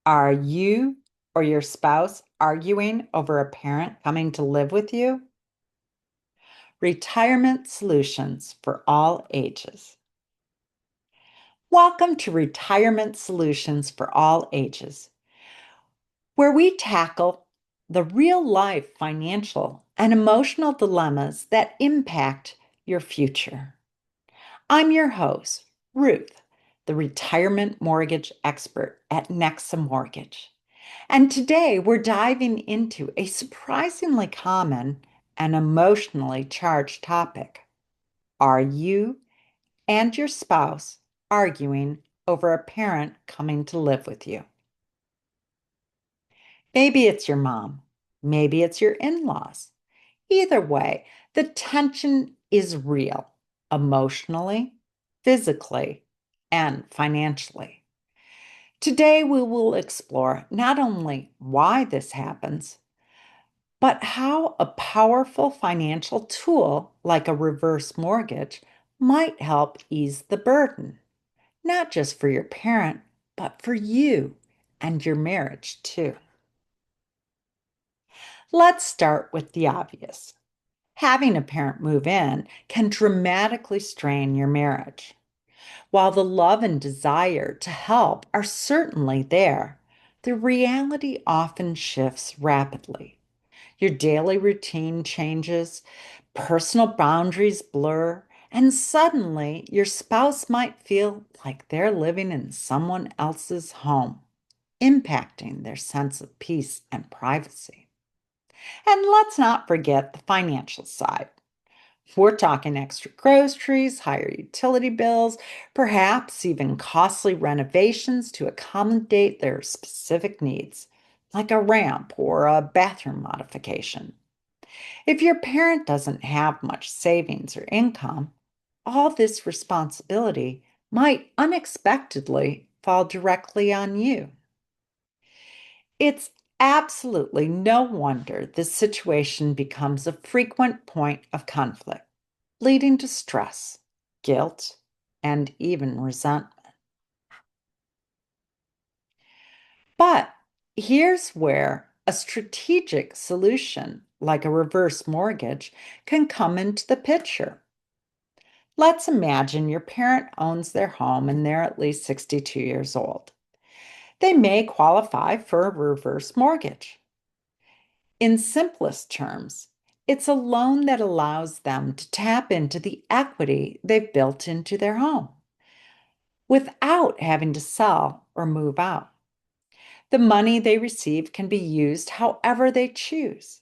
Are you or your spouse arguing over a parent coming to live with you? Retirement Solutions for All Ages. Welcome to Retirement Solutions for All Ages, where we tackle the real life financial and emotional dilemmas that impact your future. I'm your host, Ruth, the retirement mortgage expert at Nexa Mortgage. And today we're diving into a surprisingly common and emotionally charged topic. Are you and your spouse arguing over a parent coming to live with you? Maybe it's your mom. Maybe it's your in-laws. Either way, the tension is real, emotionally, physically, and financially. Today, we will explore not only why this happens, but how a powerful financial tool like a reverse mortgage might help ease the burden, not just for your parent, but for you and your marriage too. Let's start with the obvious. Having a parent move in can dramatically strain your marriage. While the love and desire to help are certainly there, the reality often shifts rapidly. Your daily routine changes, personal boundaries blur, and suddenly your spouse might feel like they're living in someone else's home, impacting their sense of peace and privacy. And let's not forget the financial side. We're talking extra groceries, higher utility bills, perhaps even costly renovations to accommodate their specific needs, like a ramp or a bathroom modification. If your parent doesn't have much savings or income, all this responsibility might unexpectedly fall directly on you. It's absolutely no wonder this situation becomes a frequent point of conflict, leading to stress, guilt, and even resentment. But here's where a strategic solution, like a reverse mortgage, can come into the picture. Let's imagine your parent owns their home and they're at least 62 years old. They may qualify for a reverse mortgage. In simplest terms, it's a loan that allows them to tap into the equity they've built into their home without having to sell or move out. The money they receive can be used however they choose.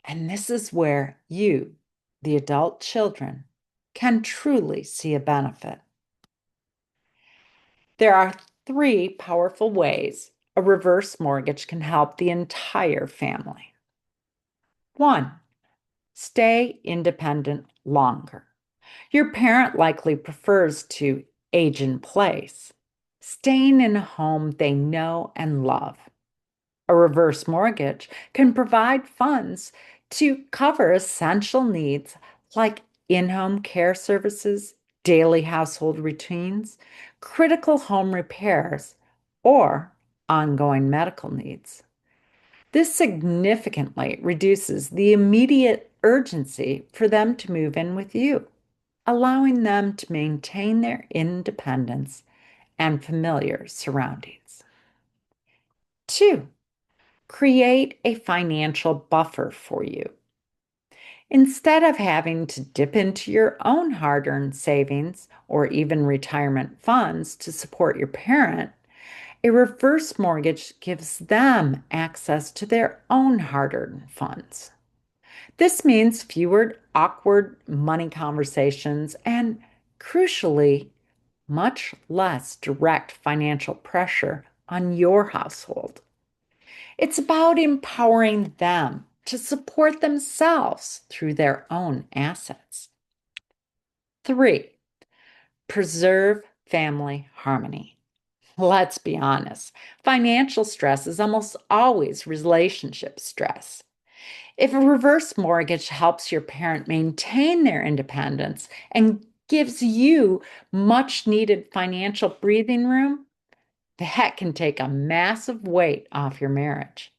And this is where you, the adult children, can truly see a benefit. There are three powerful ways a reverse mortgage can help the entire family. One, stay independent longer. Your parent likely prefers to age in place, staying in a home they know and love. A reverse mortgage can provide funds to cover essential needs like in home care services, daily household routines, critical home repairs, or ongoing medical needs. This significantly reduces the immediate urgency for them to move in with you, allowing them to maintain their independence and familiar surroundings. Two, create a financial buffer for you. Instead of having to dip into your own hard earned savings or even retirement funds to support your parent, a reverse mortgage gives them access to their own hard earned funds. This means fewer awkward money conversations and, crucially, much less direct financial pressure on your household. It's about empowering them to support themselves through their own assets. Three, preserve family harmony. Let's be honest, financial stress is almost always relationship stress. If a reverse mortgage helps your parent maintain their independence and gives you much needed financial breathing room, That can take a massive weight off your marriage.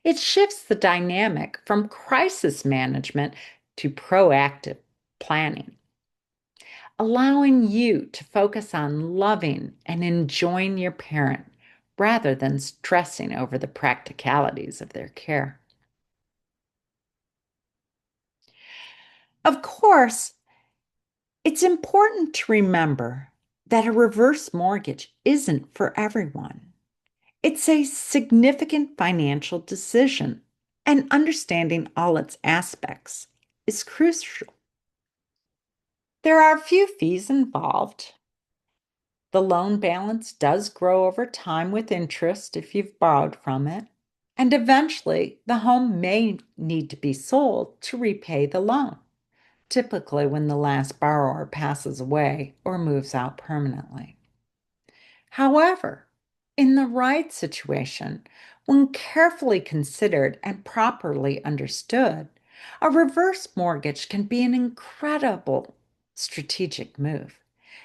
It shifts the dynamic from crisis management to proactive planning, allowing you to focus on loving and enjoying your parent rather than stressing over the practicalities of their care. Of course, it's important to remember that a reverse mortgage isn't for everyone. It's a significant financial decision, and understanding all its aspects is crucial. There are few fees involved. The loan balance does grow over time with interest if you've borrowed from it, and eventually the home may need to be sold to repay the loan, typically when the last borrower passes away or moves out permanently. However, in the right situation, when carefully considered and properly understood, a reverse mortgage can be an incredible strategic move,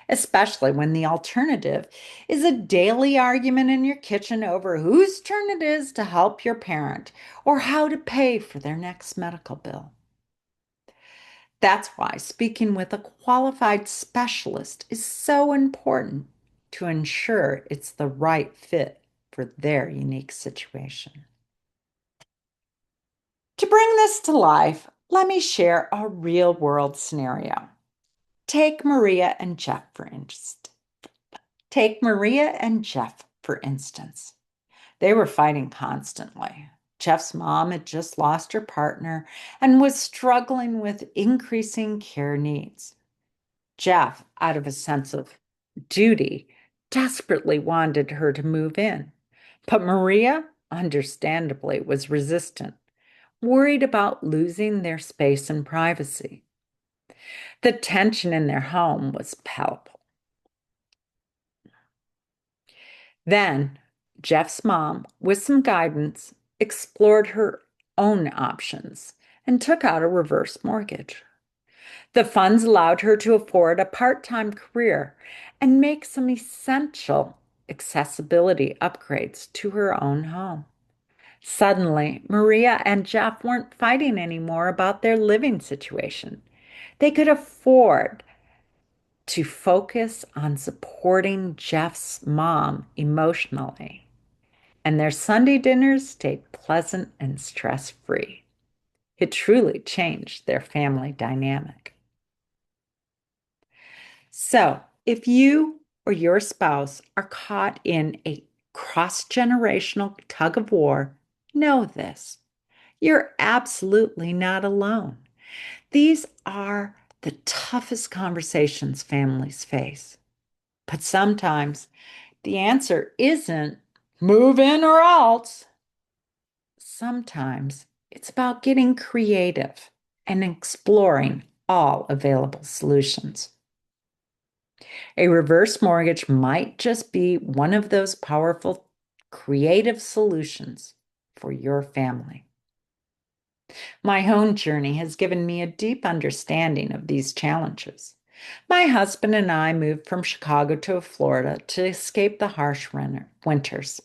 especially when the alternative is a daily argument in your kitchen over whose turn it is to help your parent or how to pay for their next medical bill. That's why speaking with a qualified specialist is so important to ensure it's the right fit for their unique situation. To bring this to life, let me share a real world scenario. Take Maria and Jeff for instance. Take Maria and Jeff for instance. They were fighting constantly. Jeff's mom had just lost her partner and was struggling with increasing care needs. Jeff, out of a sense of duty, desperately wanted her to move in. But Maria, understandably, was resistant, worried about losing their space and privacy. The tension in their home was palpable. Then, Jeff's mom, with some guidance, explored her own options and took out a reverse mortgage. The funds allowed her to afford a part-time career and make some essential accessibility upgrades to her own home. Suddenly, Maria and Jeff weren't fighting anymore about their living situation. They could afford to focus on supporting Jeff's mom emotionally, and their Sunday dinners stayed pleasant and stress-free. It truly changed their family dynamic. So, if you or your spouse are caught in a cross-generational tug of war, know this. You're absolutely not alone. These are the toughest conversations families face. But sometimes the answer isn't move in or else. Sometimes it's about getting creative and exploring all available solutions. A reverse mortgage might just be one of those powerful, creative solutions for your family. My own journey has given me a deep understanding of these challenges. My husband and I moved from Chicago to Florida to escape the harsh winters.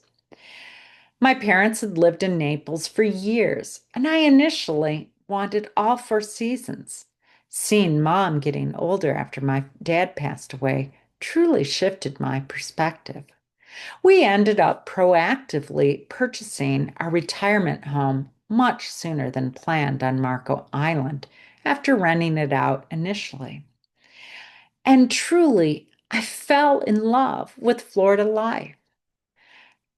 My parents had lived in Naples for years, and I initially wanted all four seasons. Seeing mom getting older after my dad passed away truly shifted my perspective. We ended up proactively purchasing our retirement home much sooner than planned on Marco Island after renting it out initially. And truly, I fell in love with Florida life.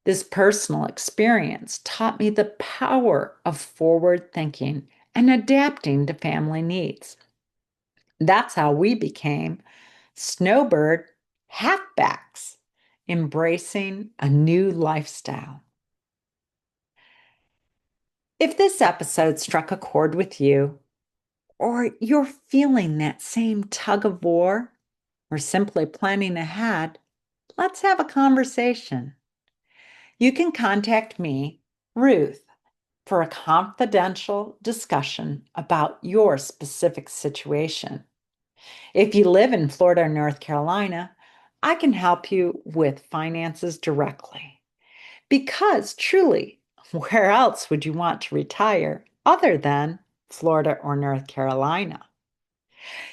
This personal experience taught me the power of forward thinking and adapting to family needs. That's how we became snowbird halfbacks, embracing a new lifestyle. If this episode struck a chord with you, or you're feeling that same tug of war, or simply planning ahead, let's have a conversation. You can contact me, Ruth, for a confidential discussion about your specific situation. If you live in Florida or North Carolina, I can help you with finances directly. Because truly, where else would you want to retire other than Florida or North Carolina?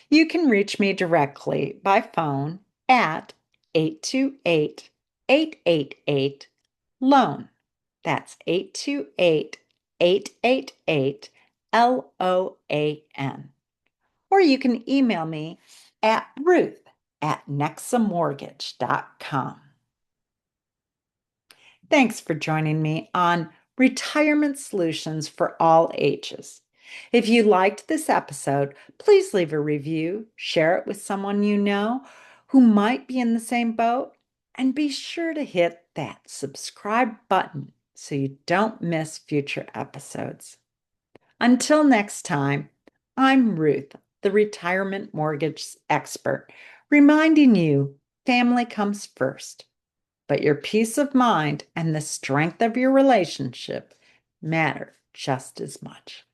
You can reach me directly by phone at 828-888-LOAN. That's 828-888-LOAN. Or you can email me at ruth@nexamortgage.com. Thanks for joining me on Retirement Solutions for All Ages. If you liked this episode, please leave a review, share it with someone you know who might be in the same boat, and be sure to hit that subscribe button so you don't miss future episodes. Until next time, I'm Ruth, the retirement mortgage expert, reminding you family comes first, but your peace of mind and the strength of your relationship matter just as much.